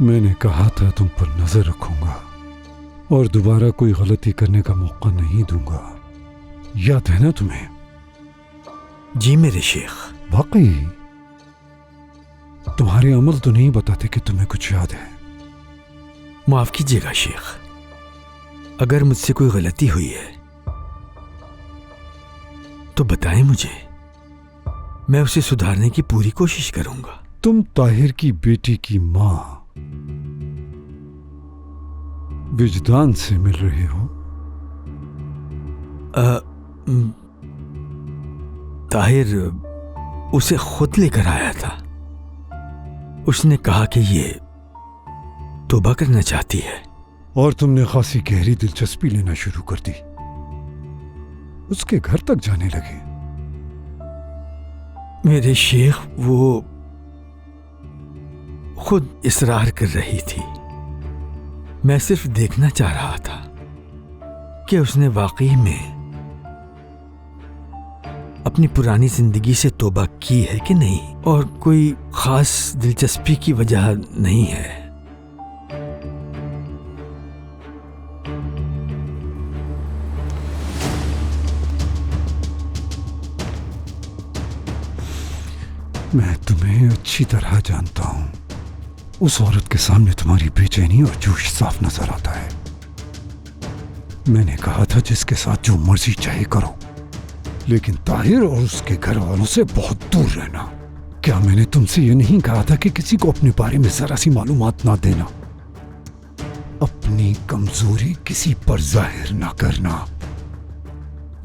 मैंने कहा था तुम पर नजर रखूंगा और दोबारा कोई गलती करने का मौका नहीं दूंगा। याद है ना तुम्हें? जी मेरे शेख। वाकई तुम्हारे अमल तो नहीं बताते कि तुम्हें कुछ याद है। माफ कीजिएगा शेख, अगर मुझसे कोई गलती हुई है तो बताएं मुझे, मैं उसे सुधारने की पूरी कोशिश करूंगा। तुम ताहिर की बेटी की मां विजदान से मिल रहे हो? ताहिर उसे खुद लेकर आया था। उसने कहा कि ये तौबा करना चाहती है। और तुमने खासी गहरी दिलचस्पी लेना शुरू कर दी, उसके घर तक जाने लगे। मेरे शेख, वो खुद इसरार कर रही थी। मैं सिर्फ देखना चाह रहा था कि उसने वाकई में अपनी पुरानी जिंदगी से तौबा की है कि नहीं, और कोई खास दिलचस्पी की वजह नहीं है। मैं तुम्हें अच्छी तरह जानता हूं। उस औरत के सामने तुम्हारी बेचैनी और जोश साफ नजर आता है। मैंने कहा था जिसके साथ जो मर्जी चाहे करो, लेकिन ताहिर और उसके घर वालों से बहुत दूर रहना। क्या मैंने तुमसे ये नहीं कहा था कि किसी को अपने बारे में जरा सी मालूमात ना देना? अपनी कमजोरी किसी पर जाहिर ना करना।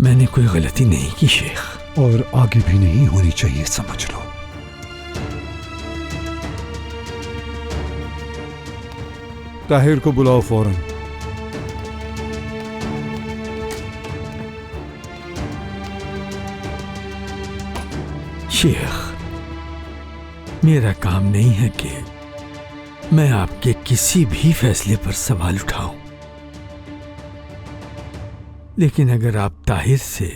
मैंने कोई गलती नहीं की शेख, और आगे भी नहीं होनी चाहिए, समझ लो। ताहिर को बुलाओ फौरन। शेख, मेरा काम नहीं है कि मैं आपके किसी भी फैसले पर सवाल उठाऊं, लेकिन अगर आप ताहिर से...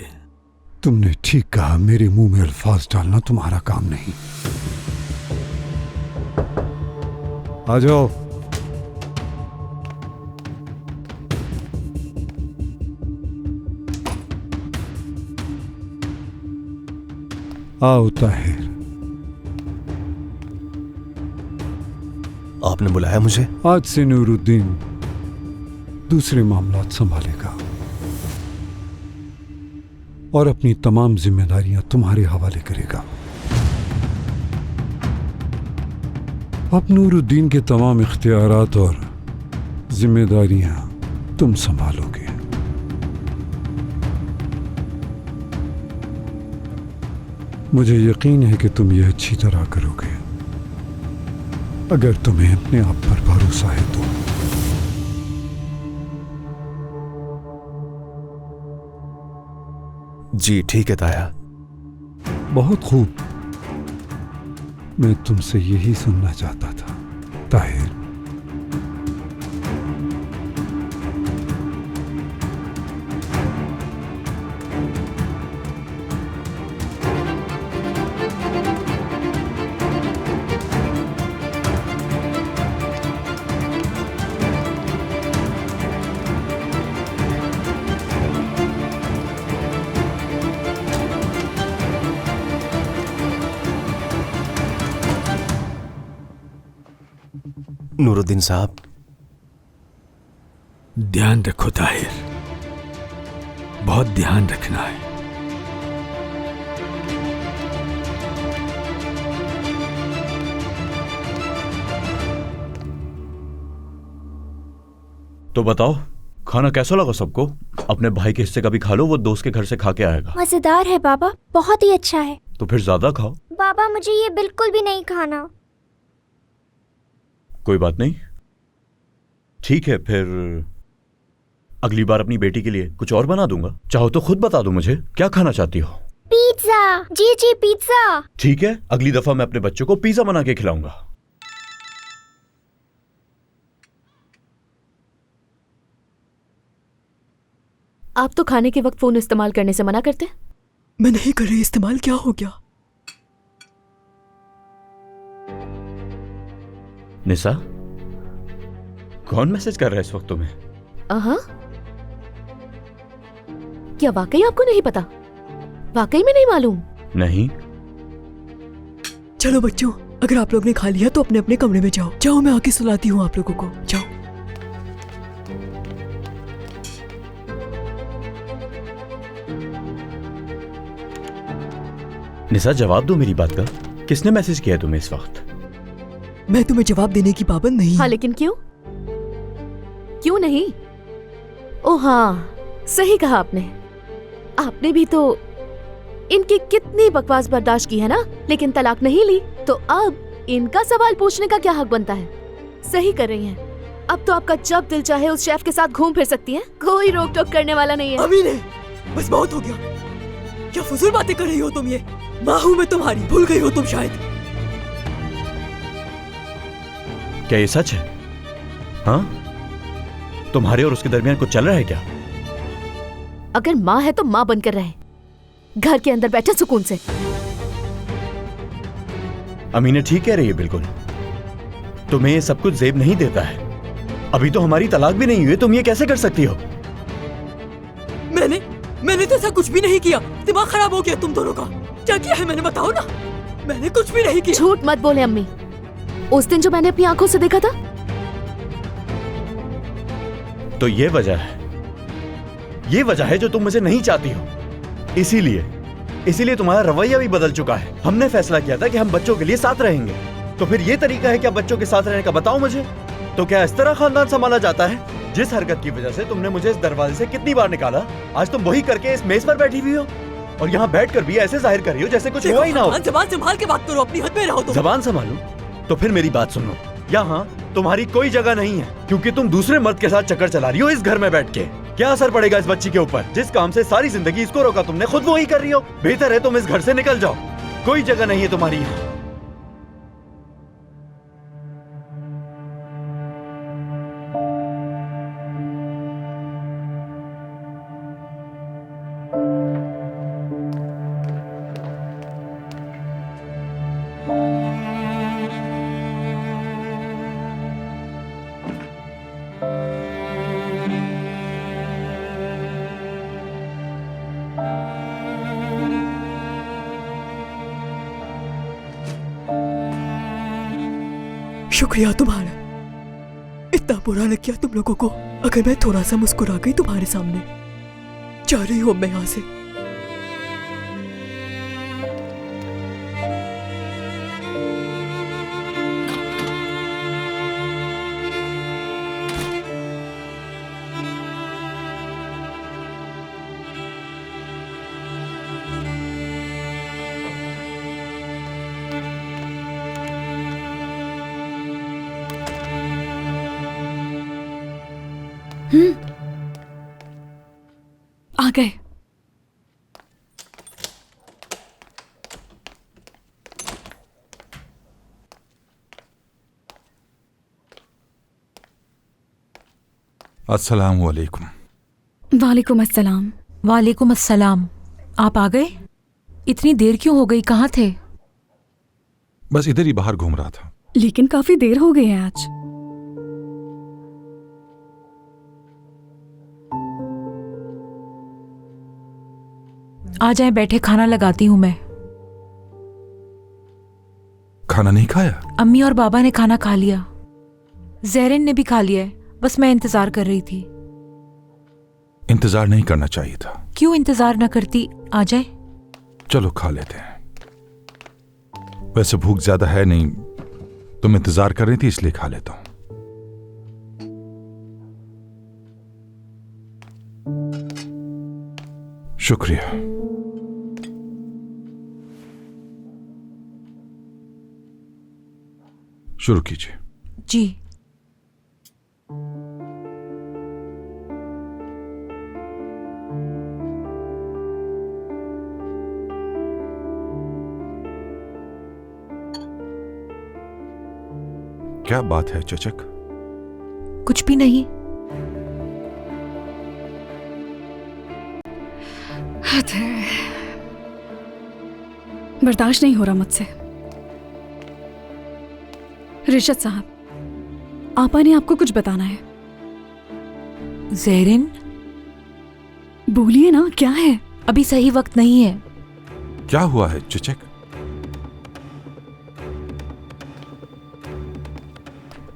तुमने ठीक कहा, मेरे मुंह में अल्फाज डालना तुम्हारा काम नहीं। आ जाओ। आओ ताहिर। आपने बुलाया मुझे? आज से नूरुद्दीन दूसरे मामलात संभालेगा और अपनी तमाम जिम्मेदारियां तुम्हारे हवाले करेगा। अब नूरुद्दीन के तमाम इख्तियारात और जिम्मेदारियां तुम संभालोगे। मुझे यकीन है कि तुम यह अच्छी तरह करोगे, अगर तुम्हें अपने आप पर भरोसा है तो। जी ठीक है ताया। बहुत खूब, मैं तुमसे यही सुनना चाहता था ताहिर। नूरुद्दीन साहब, ध्यान रखो ताहिर, बहुत ध्यान रखना है। तो बताओ, खाना कैसा लगा सबको? अपने भाई के हिस्से का भी खा लो, वो दोस्त के घर से खा के आएगा। मजेदार है बाबा, बहुत ही अच्छा है। तो फिर ज्यादा खाओ। बाबा मुझे ये बिल्कुल भी नहीं खाना। कोई बात नहीं, ठीक है, फिर अगली बार अपनी बेटी के लिए कुछ और बना दूंगा। चाहो तो खुद बता दो मुझे क्या खाना चाहती हो। पिज्जा। जी जी पिज्जा। ठीक है, अगली दफा मैं अपने बच्चों को पिज्जा बना के खिलाऊंगा। आप तो खाने के वक्त फोन इस्तेमाल करने से मना करते। मैं नहीं कर रही इस्तेमाल, क्या हो गया? निसा, कौन मैसेज कर रहा है इस वक्त तुम्हें? हाँ, क्या वाकई आपको नहीं पता? वाकई में नहीं मालूम? नहीं। चलो बच्चों, अगर आप लोग ने खा लिया तो अपने अपने कमरे में जाओ। जाओ, मैं आके सुलाती हूँ आप लोगों को। जाओ। निसा, जवाब दो मेरी बात का। किसने मैसेज किया तुम्हें इस वक्त? मैं तुम्हें जवाब देने की पाबंद नहीं। हाँ, लेकिन क्यों? क्यों नहीं? ओ हाँ, सही कहा आपने। आपने भी तो इनकी कितनी बकवास बर्दाश्त की है ना, लेकिन तलाक नहीं ली, तो अब इनका सवाल पूछने का क्या हक बनता है? सही कर रही हैं। अब तो आपका जब दिल चाहे उस शेफ के साथ घूम फिर सकती हैं, कोई रोक टोक करने वाला नहीं है। अमीने, बस बहुत हो गया। क्या फजूल बातें कर रही हो तुम? ये माँ हूँ मैं तुम्हारी, भूल गई हो तुम शायद। क्या ये सच है? हाँ, तुम्हारे और उसके दरमियान कुछ चल रहा है क्या? अगर माँ है तो माँ बनकर रहे, घर के अंदर बैठे सुकून से। अमीना ठीक कह रही है बिल्कुल। तुम्हें ये सब कुछ जेब नहीं देता है। अभी तो हमारी तलाक भी नहीं हुई, तुम ये कैसे कर सकती हो? मैंने तो ऐसा कुछ भी नहीं किया। दिमाग खराब हो गया तुम दोनों का। क्या किया है मैंने, बताओ ना। मैंने कुछ भी नहीं किया। झूठ मत बोले अम्मी। उस दिन जो मैंने अपनी आंखों से देखा था। तो ये वजह है जो तुम मुझे नहीं चाहती हो। इसीलिए तुम्हारा रवैया भी बदल चुका है। हमने फैसला किया था कि हम बच्चों के लिए साथ रहेंगे, तो फिर ये तरीका है क्या बच्चों के साथ रहने का? बताओ मुझे। तो क्या इस तरह खानदान संभाला जाता है? जिस हरकत की वजह से तुमने मुझे इस दरवाजे से कितनी बार निकाला, आज तुम वही करके इस मेज पर बैठी हुई हो और यहाँ बैठकर भी ऐसे जाहिर कर रही हो जैसे कुछ हुआ ही ना हो। जबान संभाल के बात करो, अपनी हद में रहो तुम। जबान संभालूं? तो फिर मेरी बात सुनो। यहाँ तुम्हारी कोई जगह नहीं है, क्योंकि तुम दूसरे मर्द के साथ चक्कर चला रही हो इस घर में बैठ के। क्या असर पड़ेगा इस बच्ची के ऊपर? जिस काम से सारी जिंदगी इसको रोका तुमने, खुद वही कर रही हो। बेहतर है तुम इस घर से निकल जाओ। कोई जगह नहीं है तुम्हारी यहाँ। शुक्रिया तुम्हारा। इतना बुरा लग गया तुम लोगों को। अगर मैं थोड़ा सा मुस्कुरा गई तुम्हारे सामने। जा रही हूं मैं यहां से। आ गए। अस्सलाम वालेकुम। वालेकुम अस्सलाम। वालेकुम अस्सलाम। आप आ गए? इतनी देर क्यों हो गई? कहाँ थे? बस इधर ही बाहर घूम रहा था। लेकिन काफी देर हो गई है आज। आ जाए, बैठे, खाना लगाती हूँ मैं। खाना नहीं खाया? अम्मी और बाबा ने खाना खा लिया। ज़हरीन ने भी खा लिया है, बस मैं इंतजार कर रही थी। इंतजार नहीं करना चाहिए था। क्यों इंतजार न करती? आ जाए। चलो खा लेते हैं। वैसे भूख ज्यादा है नहीं, तुम इंतजार कर रही थी इसलिए खा लेता हूं। शुक्रिया। शुरू कीजिए। जी। क्या बात है चचक? कुछ भी नहीं। हद है, बर्दाश्त नहीं हो रहा मुझसे। रिशद साहब, आपा ने आपको कुछ बताना है। ज़ेरिन, बोलिए ना, क्या है? अभी सही वक्त नहीं है। क्या हुआ है चचक?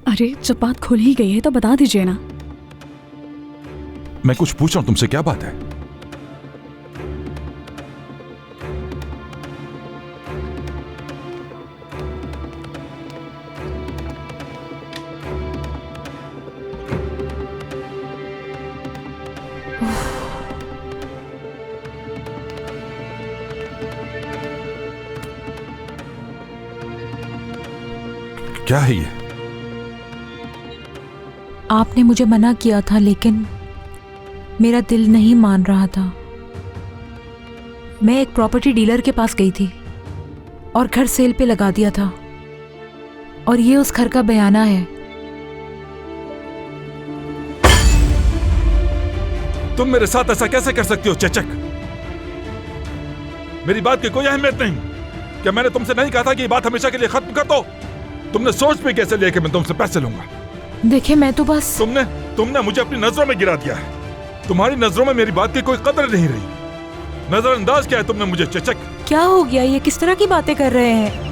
अरे जब बात खुल ही गई है तो बता दीजिए ना। मैं कुछ पूछ रहा हूं तुमसे, क्या बात है? क्या है ये? आपने मुझे मना किया था लेकिन मेरा दिल नहीं मान रहा था। मैं एक प्रॉपर्टी डीलर के पास गई थी और घर सेल पे लगा दिया था, और ये उस घर का बयाना है। तुम मेरे साथ ऐसा कैसे कर सकती हो चचक? मेरी बात की कोई अहमियत नहीं। क्या मैंने तुमसे नहीं कहा था कि ये बात हमेशा के लिए खत्म कर दो? तुमने सोच भी कैसे लिया कि मैं तुमसे पैसे लूंगा? देखिए, मैं तो बस तुमने मुझे अपनी नजरों में गिरा दिया है। तुम्हारी नजरों में मेरी बात की कोई कदर नहीं रही। नजरअंदाज किया है तुमने मुझे चचक। क्या हो गया? ये किस तरह की बातें कर रहे हैं?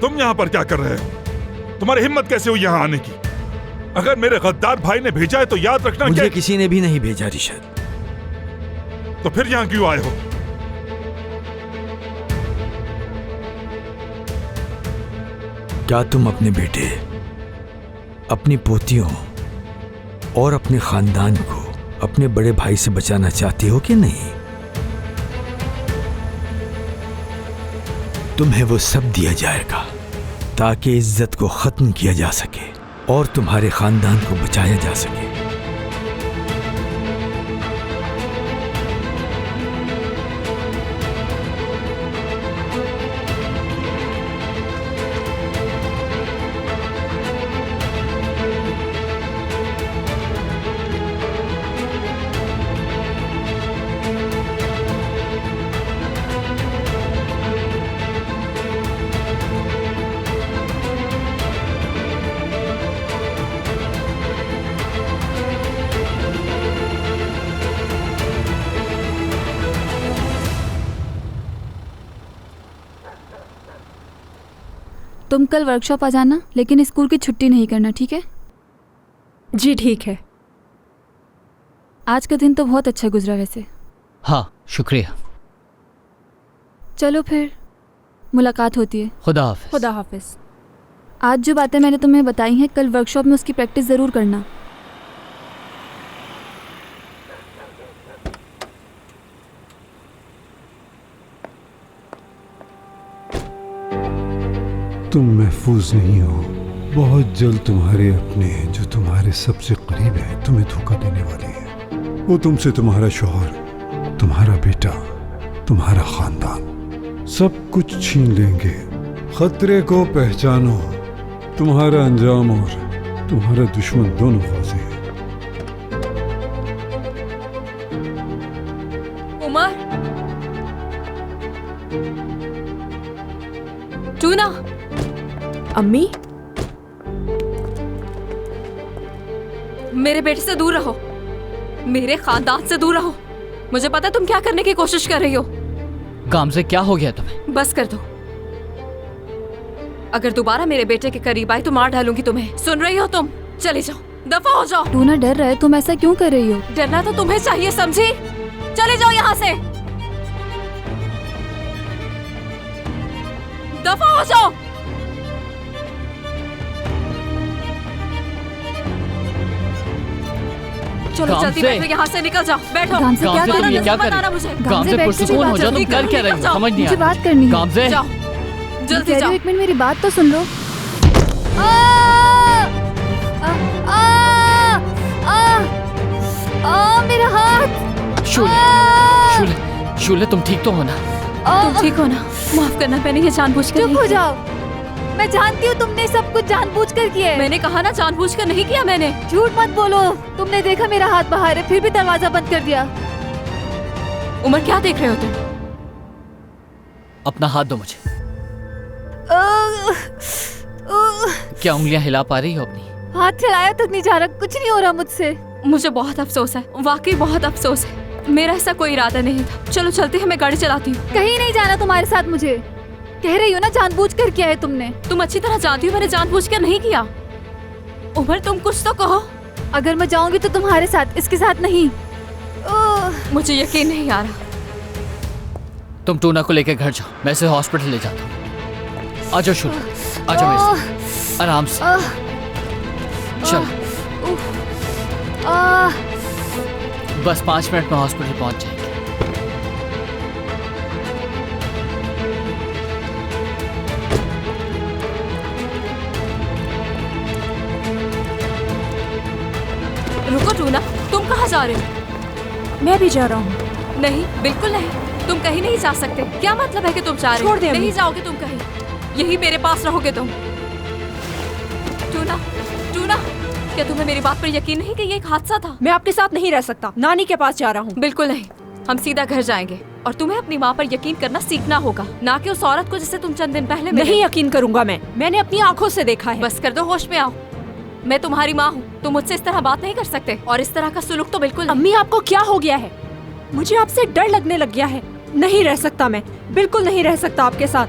तुम यहाँ पर क्या कर रहे हो? तुम्हारी हिम्मत कैसे हुई यहाँ आने की? अगर मेरे गद्दार भाई ने भेजा है तो याद रखना। मुझे किसी ने भी नहीं भेजा रिशद। तो फिर यहाँ क्यों आए हो? क्या तुम अपने बेटे, अपनी पोतियों और अपने खानदान को अपने बड़े भाई से बचाना चाहती हो कि नहीं? तुम्हें वो सब दिया जाएगा ताकि इज्जत को खत्म किया जा सके और तुम्हारे खानदान को बचाया जा सके। तुम कल वर्कशॉप आ जाना, लेकिन स्कूल की छुट्टी नहीं करना, ठीक है? जी ठीक है। आज का दिन तो बहुत अच्छा गुजरा वैसे। हाँ शुक्रिया। चलो फिर मुलाकात होती है। खुदा हाफिज। खुदा हाफिज। आज जो बातें मैंने तुम्हें बताई हैं, कल वर्कशॉप में उसकी प्रैक्टिस ज़रूर करना। तुम महफूज नहीं हो। बहुत जल्द तुम्हारे अपने, जो तुम्हारे सबसे करीब है, तुम्हें धोखा देने वाले हैं। वो तुमसे तुम्हारा शौहर, तुम्हारा बेटा, तुम्हारा खानदान सब कुछ छीन लेंगे। खतरे को पहचानो। तुम्हारा अंजाम और तुम्हारा दुश्मन दोनों वाज़ेह है। उमर, टूना, अम्मी, मेरे बेटे से दूर रहो, मेरे खानदान से दूर रहो। मुझे पता है तुम क्या करने की कोशिश कर रही हो। काम से क्या हो गया तुम्हें? बस कर दो। अगर दोबारा मेरे बेटे के करीब आई तो मार डालूंगी तुम्हें। सुन रही हो तुम? चले जाओ, दफा हो जाओ। टूना डर रहा है, तुम ऐसा क्यों कर रही हो? डरना तो तुम्हें चाहिए, समझी? चले जाओ यहाँ से, दफा हो जाओ। चलो जल्दी बैठो, यहाँ से निकल जाओ। बैठो। गाम से क्या तुम ये क्या कर रही हो? मुझे गाम से पुरसुकून हो जाओ। तुम कर क्या रही हो? समझ नहीं आ मुझे बात करनी है। काम से जाओ, जल्दी जाओ। एक मिनट मेरी बात तो सुन लो। मेरा हाथ। शूले, शूले, शूले तुम ठीक तो हो ना? तुम ठीक हो ना? माफ करना, मैंने ये जानबूझकर चुप हो जाओ। मैं जानती हूँ तुमने सब कुछ जानबूझकर किया है। मैंने कहा ना जानबूझकर नहीं किया मैंने। झूठ मत बोलो। तुमने देखा मेरा हाथ बाहर है, फिर भी दरवाजा बंद कर दिया। उमर क्या देख रहे हो तुम? अपना हाथ दो मुझे। क्या उंगलियां हिला पा रही हो अपनी? हाथ चलाया तक नहीं जा रहा, कुछ नहीं हो रहा मुझसे। मुझे बहुत अफसोस है, वाकई बहुत अफसोस है। मेरा ऐसा कोई इरादा नहीं था। चलो चलते हैं, मैं गाड़ी चलाती हूँ। कहीं नहीं जाना तुम्हारे साथ मुझे। कह रही हो ना जानबूझकर किया है तुमने। तुम अच्छी तरह जानती हो मैंने जानबूझकर नहीं किया। उमर तुम कुछ तो कहो। अगर मैं जाऊंगी तो तुम्हारे साथ, इसके साथ नहीं। मुझे यकीन नहीं आ रहा। तुम टूना को लेकर घर जाओ, मैं इसे हॉस्पिटल ले जाता हूँ। आ जाओ शूले, आ जाओ मेरे साथ। आराम से चलो। बस 5 मिनट में हॉस्पिटल पहुंच जाएंगे। रुको टूना, तुम कहाँ जा रहे हो? मैं भी जा रहा हूँ। नहीं, बिल्कुल नहीं। तुम कहीं नहीं जा सकते। क्या मतलब है कि तुम जा रहे हो? छोड़ दे नहीं जाओगे तुम कहीं, यही मेरे पास रहोगे तुम। टूना, टूना, क्या तुम्हें मेरी बात पर यकीन नहीं कि ये एक हादसा था? मैं आपके साथ नहीं रह सकता, नानी के पास जा रहा हूँ। बिल्कुल नहीं, हम सीधा घर जाएंगे और तुम्हें अपनी माँ पर यकीन करना सीखना होगा, ना कि उस औरत को जिसे तुम चंद दिन पहले मिले। नहीं यकीन करूंगा मैंने अपनी आंखों से देखा है। बस कर दो, होश में आओ। मैं तुम्हारी माँ हूँ, तुम मुझसे इस तरह बात नहीं कर सकते, और इस तरह का सुलूक तो बिल्कुल नहीं। अम्मी आपको क्या हो गया है? मुझे आपसे डर लगने लग गया है। नहीं रह सकता मैं, बिल्कुल नहीं रह सकता आपके साथ।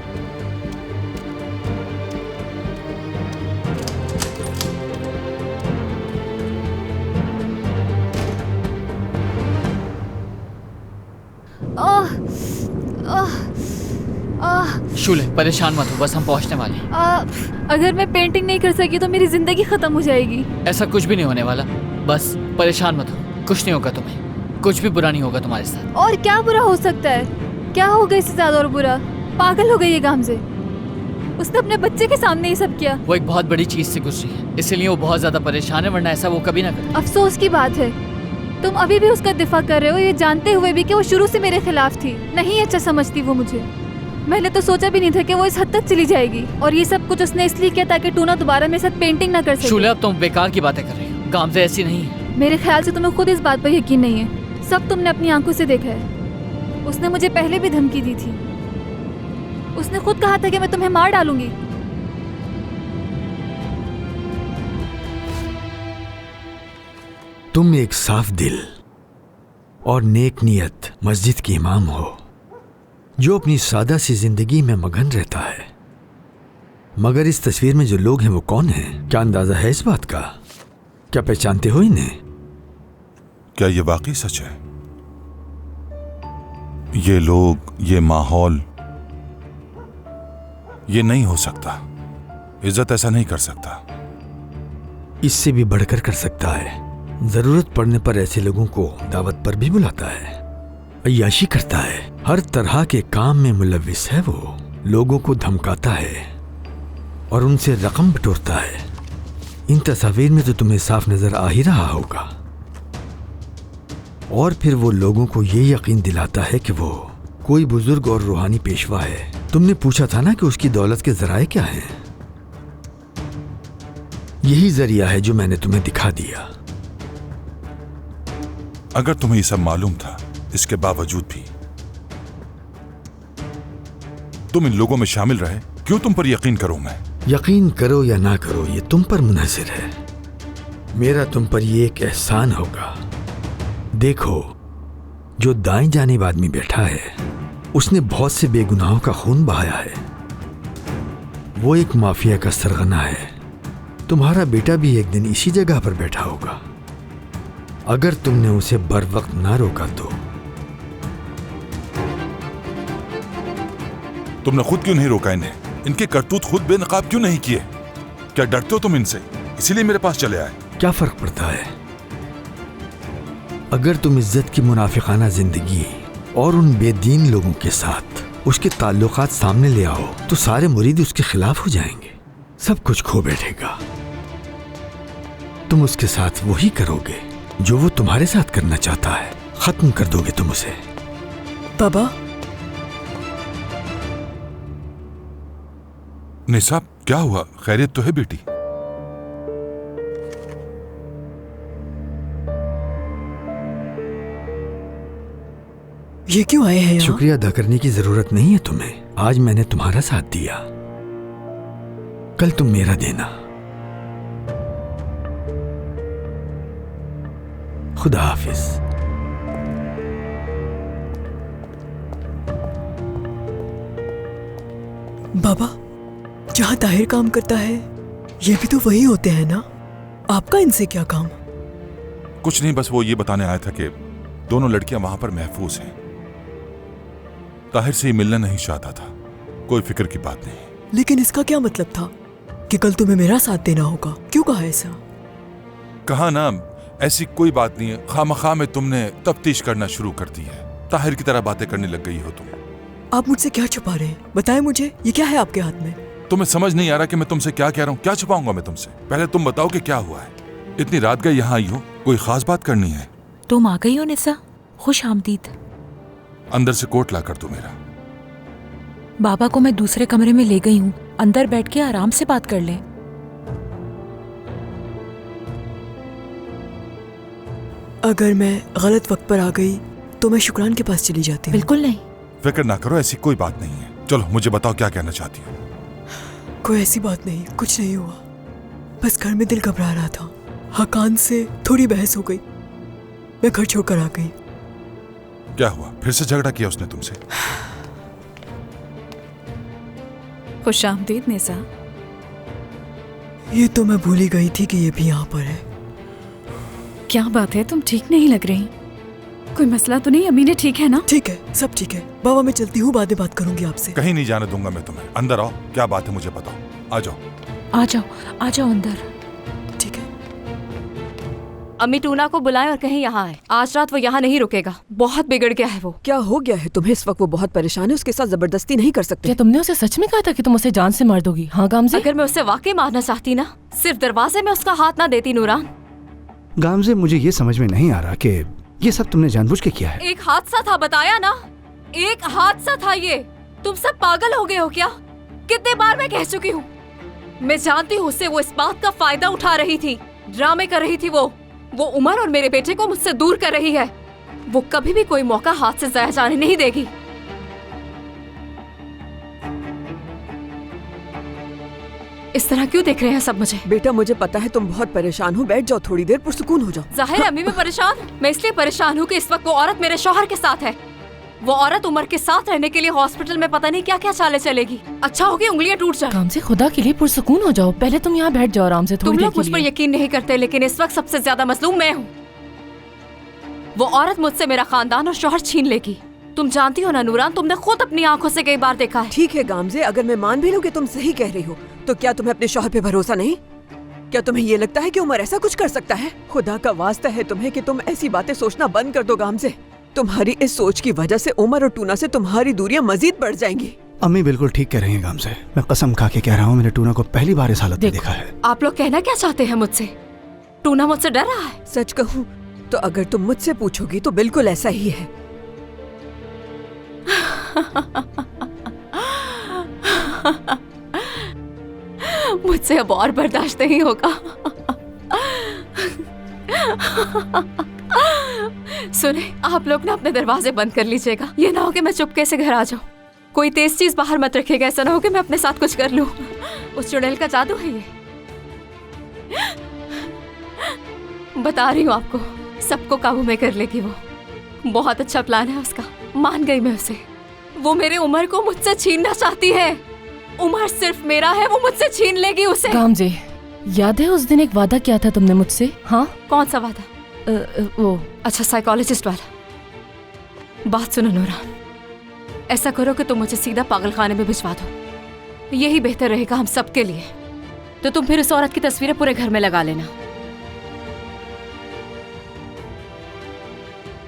शूले परेशान मत हो, बस हम पहुंचने वाले हैं। अगर मैं पेंटिंग नहीं कर सकी तो मेरी जिंदगी खत्म हो जाएगी। ऐसा कुछ भी नहीं होने वाला, बस परेशान मत हो। कुछ नहीं होगा तुम्हें, कुछ भी बुरा नहीं होगा तुम्हारे साथ। और क्या बुरा हो सकता है? क्या होगा इससे ज्यादा और बुरा? पागल हो गई है गामज़े। उसने अपने बच्चे के सामने ये सब किया। वो एक बहुत बड़ी चीज से गुजरी है, इसलिए वो बहुत ज्यादा परेशान है, वरना ऐसा वो कभी ना करे। अफसोस की बात है, तुम अभी भी उसका दिफा कर रहे हो, ये जानते हुए भी कि वो शुरू से मेरे खिलाफ थी। नहीं अच्छा समझती वो मुझे। मैंने तो सोचा भी नहीं था कि वो इस हद तक चली जाएगी, और ये सब कुछ उसने इसलिए किया ताकि टूना दोबारा मेरे साथ पेंटिंग ना कर सके। शूले अब तुम बेकार की बातें कर रही हो, गामज़े ऐसी नहीं है। मेरे ख्याल से तुम्हें खुद इस बात पर यकीन नहीं है। सब तुमने अपनी आंखों से देखा है। उसने मुझे पहले भी धमकी दी थी। उसने खुद कहा था कि मैं तुम्हें मार डालूंगी। तुम एक साफ दिल और नेक नियत मस्जिद की इमाम हो, जो अपनी सादा सी जिंदगी में मगन रहता है। मगर इस तस्वीर में जो लोग हैं वो कौन हैं? क्या अंदाजा है इस बात का? क्या पहचानते हो इन्हें? क्या ये वाकई सच है? ये लोग, ये माहौल, ये नहीं हो सकता। इज्जत ऐसा नहीं कर सकता। इससे भी बढ़कर कर सकता है। जरूरत पड़ने पर ऐसे लोगों को दावत पर भी बुलाता है, अय्याशी करता है, हर तरह के काम में मुलविस है। वो लोगों को धमकाता है और उनसे रकम बटोरता है। इन तस्वीर में तो तुम्हें साफ नजर आ ही रहा होगा। और फिर वो लोगों को ये यकीन दिलाता है कि वो कोई बुजुर्ग और रूहानी पेशवा है। तुमने पूछा था ना कि उसकी दौलत के जराए क्या हैं? यही जरिया है जो मैंने तुम्हें दिखा दिया। अगर तुम्हें ये सब मालूम था, इसके बावजूद भी तुम इन लोगों में शामिल रहे, क्यों तुम पर यकीन करूं मैं? यकीन करो या ना करो, ये तुम पर मुनहसर है। मेरा तुम पर ये एक एहसान होगा। देखो, जो दाएं जानिब आदमी बैठा है, उसने बहुत से बेगुनाहों का खून बहाया है। वो एक माफिया का सरगना है। तुम्हारा बेटा भी एक दिन इसी जगह पर बैठा होगा। अगर तुमने उसे बर वक्त ना रोका तो। तुमने खुद क्यों नहीं रोका इन्हें? इनके करतूत खुद बेनकाब क्यों नहीं किए? क्या डरते हो तुम इनसे, इसीलिए मेरे पास चले आए? क्या फर्क पड़ता है? अगर तुम इज्जत की मुनाफिकाना जिंदगी और उन बेदीन लोगों के साथ उसके ताल्लुकात सामने ले आओ तो सारे मुरीद उसके खिलाफ हो जाएंगे, सब कुछ खो बैठेगा। तुम उसके साथ वही करोगे जो वो तुम्हारे साथ करना चाहता है। खत्म कर दोगे तुम उसे। बाबा, निसाब क्या हुआ? खैरियत तो है बेटी? ये क्यों आए हैं यहाँ? शुक्रिया अदा करने की जरूरत नहीं है तुम्हें। आज मैंने तुम्हारा साथ दिया, कल तुम मेरा देना। खुदा हाफिज। बाबा, जहाँ ताहिर काम करता है ये भी तो वही होते हैं ना? आपका इनसे क्या काम? कुछ नहीं, बस वो ये बताने आया था कि दोनों लड़कियां वहां पर महफूज हैं। ताहिर से ही मिलना नहीं चाहता था। कोई फिक्र की बात नहीं। लेकिन इसका क्या मतलब था कि कल तुम्हें मेरा साथ देना होगा? क्यों कहा ऐसा? कहा ना, ऐसी कोई बात नहीं है। खामखा में तुमने तफ्तीश करना शुरू कर दी है। ताहिर की तरह बातें करने लग गई हो तुम। आप मुझसे क्या छुपा रहे हैं? बताएं मुझे, ये क्या है आपके हाथ में? तुम्हें समझ नहीं आ रहा कि मैं तुमसे क्या कह रहा हूँ? क्या छुपाऊंगा मैं तुमसे? पहले तुम बताओ कि क्या हुआ है। इतनी रात गई यहाँ आई हो, कोई खास बात करनी है? तुम आ गई हो निसा, खुश आमदीद। अंदर से कोट ला कर दो मेरा। बाबा को मैं दूसरे कमरे में ले गई हूँ, अंदर बैठ के आराम से बात कर लें। अगर मैं गलत वक्त पर आ गई तो मैं शुक्रान के पास चली जाती हूँ। बिल्कुल नहीं। फिक्र ना करो, ऐसी कोई बात नहीं है। चलो मुझे बताओ क्या कहना चाहती हो? कोई ऐसी बात नहीं, कुछ नहीं हुआ। बस घर में दिल घबरा रहा था। हकान से थोड़ी बहस हो गई, मैं घर छोड़कर आ गई। क्या हुआ? फिर से झगड़ा किया उसने तुमसे? खुशामदीद निसा। ये तो मैं भूल ही गई थी कि ये भी यहाँ पर है। क्या बात है, तुम ठीक नहीं लग रही। कोई मसला तो नहीं? अमीने ठीक है ना? ठीक है, सब ठीक है। बाबा मैं चलती हूँ, बाद में बात करूंगी आपसे। कहीं नहीं जाने दूंगा मैं तुम्हें। अंदर आओ, क्या बात है मुझे बताओ। आ जाओ आ जाओ, आ जाओ अंदर। ठीक है। अम्मी टूना को बुलाएं और कहीं यहाँ आए। आज रात वो यहाँ नहीं रुकेगा, बहुत बिगड़ गया है वो। क्या हो गया है तुम्हें इस वक्त? वो बहुत परेशान है, उसके साथ जबरदस्ती नहीं कर सकते। क्या तुमने उसे सच में कहा था कि तुम उसे जान से मार दोगी? हाँ गामजे? अगर मैं उसे वाकई मारना चाहती ना, सिर्फ दरवाजे में उसका हाथ ना देती नूरान। गामजे, मुझे ये समझ में नहीं आ रहा कि ये सब तुमने जानबूझ के किया है। एक हादसा था, बताया ना, एक हादसा था ये। तुम सब पागल हो गए हो क्या? कितने बार मैं कह चुकी हूँ। मैं जानती हूँ उससे वो इस बात का फायदा उठा रही थी, ड्रामे कर रही थी। वो उमर और मेरे बेटे को मुझसे दूर कर रही है। वो कभी भी कोई मौका हाथ से जाया जाने नहीं देगी। इस तरह क्यों देख रहे हैं सब मुझे? बेटा मुझे पता है तुम बहुत परेशान हो, बैठ जाओ थोड़ी देर, पुरसुकून हो जाओ। जाहिर है अम्मी मैं परेशान। मैं इसलिए परेशान हूँ कि इस वक्त वो औरत मेरे शौहर के साथ है। वो औरत उमर के साथ रहने के लिए हॉस्पिटल में पता नहीं क्या क्या चाले चलेगी। अच्छा होगी उंगलियां टूट जाए। गामजे खुदा के लिए पुरसुकून हो जाओ। पहले तुम यहाँ बैठ जाओ आराम से। तुम लोग मुझ पर यकीन नहीं करते, लेकिन इस वक्त सबसे ज्यादा मजलूम मैं हूँ। वो औरत मुझसे मेरा खानदान और शौहर छीन लेगी। तुम जानती हो ना नूरान, तुमने खुद अपनी आंखों से कई बार देखा है। ठीक है गामजे, अगर मैं मान भी लूं कि तुम सही कह रही हो, तो क्या तुम्हें अपने शौहर पे भरोसा नहीं? क्या तुम्हें ये लगता है कि उमर ऐसा कुछ कर सकता है? खुदा का वास्ता है तुम्हें कि तुम ऐसी बातें सोचना बंद कर दो गामजे। तुम्हारी इस सोच की वजह से उमर और टूना से तुम्हारी दूरियां मजीद बढ़ जाएंगी। अम्मी बिल्कुल ठीक कह रही हैं गामजे। मैं कसम खा के कह रहा हूँ, मैंने टूना को पहली बार इस हालत में देखा है। आप लोग कहना क्या चाहते हैं मुझसे? टूना मुझसे डर रहा है? सच कहूँ तो अगर तुम मुझसे पूछोगी तो बिल्कुल ऐसा ही है। मुझसे अब और बर्दाश्त नहीं होगा। सुने, आप लोग ना अपने दरवाजे बंद कर लीजिएगा। ये ना हो कि मैं चुपके से घर आ जाऊं। कोई तेज चीज बाहर मत रखिएगा, ऐसा ना हो कि मैं अपने साथ कुछ कर लूं। उस चुड़ैल का जादू है ये। बता रही हूँ आपको, सबको काबू में कर लेगी वो। बहुत अच्छा प्लान है उसका, मान गई मैं उसे। वो मेरे उमर को मुझसे छीनना चाहती है। उमर सिर्फ मेरा है, वो मुझसे छीन लेगी उसे। गामजे, याद है उस दिन एक वादा किया था तुमने मुझसे? हाँ, कौन सा वादा? वो अच्छा, साइकोलॉजिस्ट वाला। बात सुनो नूरान, ऐसा करो कि तुम मुझे सीधा पागलखाने में भिजवा दो। यही बेहतर रहेगा हम सबके लिए। तो तुम फिर उस औरत की तस्वीरें पूरे घर में लगा लेना।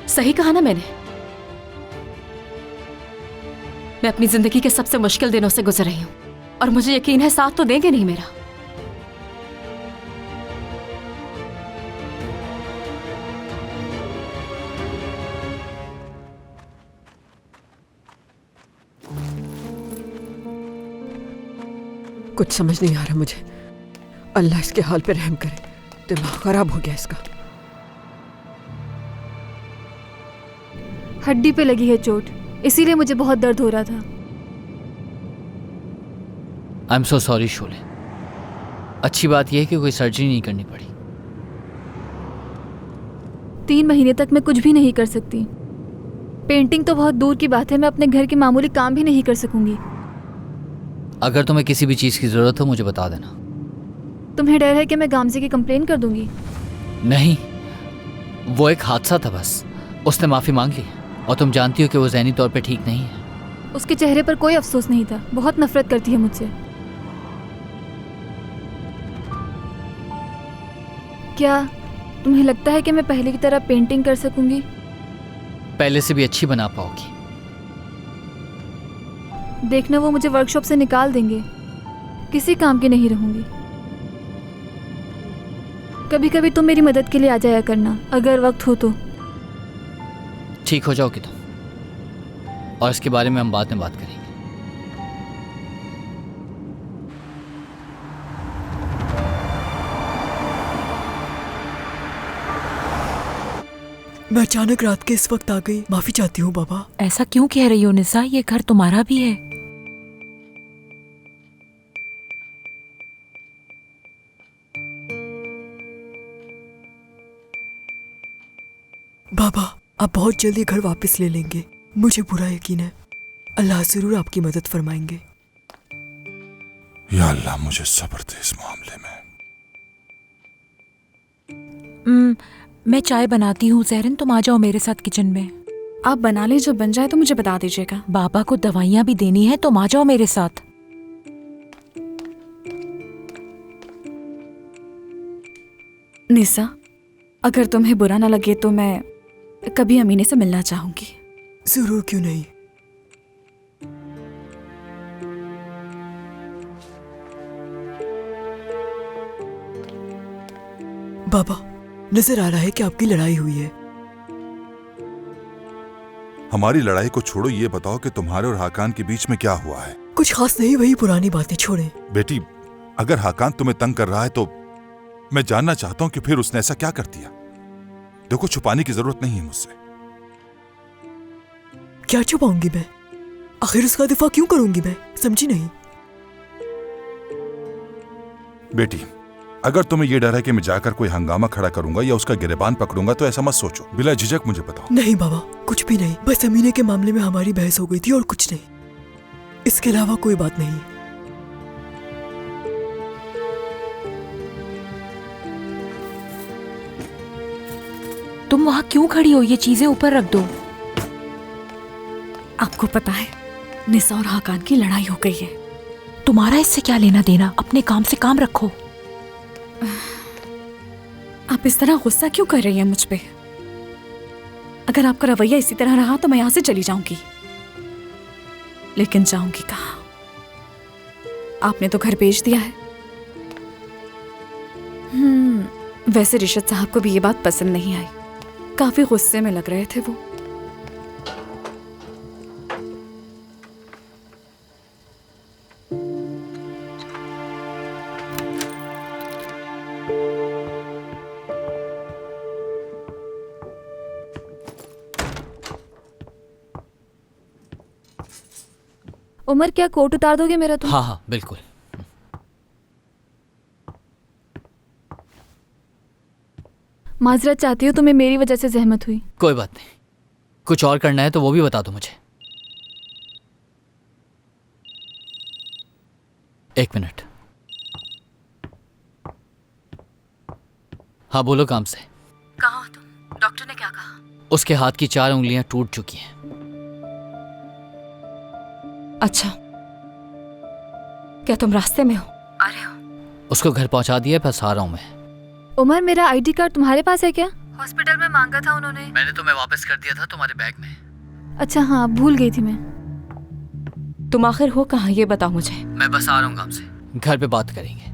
सही कहा ना मैंने? मैं अपनी जिंदगी के सबसे मुश्किल दिनों से गुजर रही हूं और मुझे यकीन है साथ तो देंगे नहीं मेरा। कुछ समझ नहीं आ रहा मुझे। अल्लाह इसके हाल पे रहम करे, दिमाग खराब हो गया इसका। हड्डी पे लगी है चोट, इसीलिए मुझे बहुत दर्द हो रहा था। I am so sorry Sholay. अच्छी बात यह है कि कोई सर्जरी नहीं करनी पड़ी। 3 महीने तक मैं कुछ भी नहीं कर सकती। पेंटिंग तो बहुत दूर की बात है, मैं अपने घर के मामूली काम भी नहीं कर सकूंगी। अगर तुम्हें किसी भी चीज़ की ज़रूरत हो मुझे बता देना। तुम्हें डर है कि मैं गामजे की कंप्लेन कर दूंगी? नहीं, वो एक हादसा था बस। उसने माफ़ी मांग ली और तुम जानती हो कि वो ज़हनी तौर पे ठीक नहीं है। उसके चेहरे पर कोई अफसोस नहीं था। बहुत नफरत करती है मुझसे। क्या तुम्हें लगता है कि मैं पहले की तरह पेंटिंग कर सकूंगी? पहले से भी अच्छी बना पाओगी। देखना, वो मुझे वर्कशॉप से निकाल देंगे, किसी काम की नहीं रहूंगी। कभी कभी तुम मेरी मदद के लिए आ जाया करना, अगर वक्त हो तो। ठीक हो जाओगी तुम, और इसके बारे में हम बाद में बात करेंगे। मैं अचानक रात के इस वक्त आ गई, माफी चाहती हूँ बाबा। ऐसा क्यों कह रही हो निसा? ये घर तुम्हारा भी है। बाबा, आप बहुत जल्दी घर वापस ले लेंगे, मुझे पूरा यकीन है। अल्लाह जरूर आपकी मदद फरमाएंगे। या अल्लाह मुझे सब्र दे इस मामले में। मैं चाय बनाती हूँ। ज़हरन तुम आ जाओ मेरे साथ किचन में। आप बना ले, जब बन जाए तो मुझे बता दीजिएगा। बाबा को दवाइयाँ भी देनी है, तुम आ जाओ मेरे साथ। निसा, अगर तुम्हें बुरा ना लगे तो मैं कभी अमीने से मिलना चाहूंगी। जरूर, क्यों नहीं। बाबा, नजर आ रहा है कि आपकी लड़ाई हुई है। हमारी लड़ाई को छोड़ो, ये बताओ कि तुम्हारे और हाकान के बीच में क्या हुआ है? कुछ खास नहीं, वही पुरानी बातें छोड़ें। बेटी, अगर हाकान तुम्हें तंग कर रहा है तो मैं जानना चाहता हूं कि फिर उसने ऐसा क्या कर दिया। देखो, छुपाने की जरूरत नहीं है मुझसे। क्या छुपाऊंगी मैं? आखिर उसका दिफा क्यों करूंगी मैं? समझी नहीं। बेटी, अगर तुम्हें यह डर है कि मैं जाकर कोई हंगामा खड़ा करूंगा या उसका गिरेबान पकड़ूंगा तो ऐसा मत सोचो। बिला झिझक मुझे बताओ। नहीं बाबा, कुछ भी नहीं। बस अमीने के मामले में हमारी बहस हो गई थी और कुछ नहीं। इसके अलावा कोई बात नहीं। तुम वहां क्यों खड़ी हो? ये चीजें ऊपर रख दो। आपको पता है, निसा और हाकान की लड़ाई हो गई है। तुम्हारा इससे क्या लेना देना? अपने काम से काम रखो। आप इस तरह गुस्सा क्यों कर रही हैं मुझ पे? अगर आपका रवैया इसी तरह रहा तो मैं यहां से चली जाऊंगी। लेकिन जाऊंगी कहां? आपने तो घर बेच दिया है। वैसे रिशद साहब को भी ये बात पसंद नहीं आई। काफी गुस्से में लग रहे थे वो। उमर, क्या कोट उतार दोगे मेरा? तुम? हाँ हाँ बिल्कुल। माजरत चाहती हूँ, तुम्हें मेरी वजह से जहमत हुई। कोई बात नहीं, कुछ और करना है तो वो भी बता दो मुझे। एक मिनट। हाँ बोलो, काम से। कहाँ हो तुम? डॉक्टर ने क्या कहा? उसके हाथ की 4 उंगलियां टूट चुकी हैं। अच्छा, क्या तुम रास्ते में हो? आ रहे हो? उसको घर पहुंचा दिया, बस आ रहा हूं मैं। उमर, मेरा आईडी कार्ड तुम्हारे पास है क्या? हॉस्पिटल में मांगा था उन्होंने। मैंने तुम्हें वापस कर दिया था तुम्हारे बैग में। अच्छा हाँ, भूल गई थी मैं। तुम आखिर हो कहाँ, ये बताओ मुझे। मैं बस आ रहा हूँ काम से, घर पे बात करेंगे।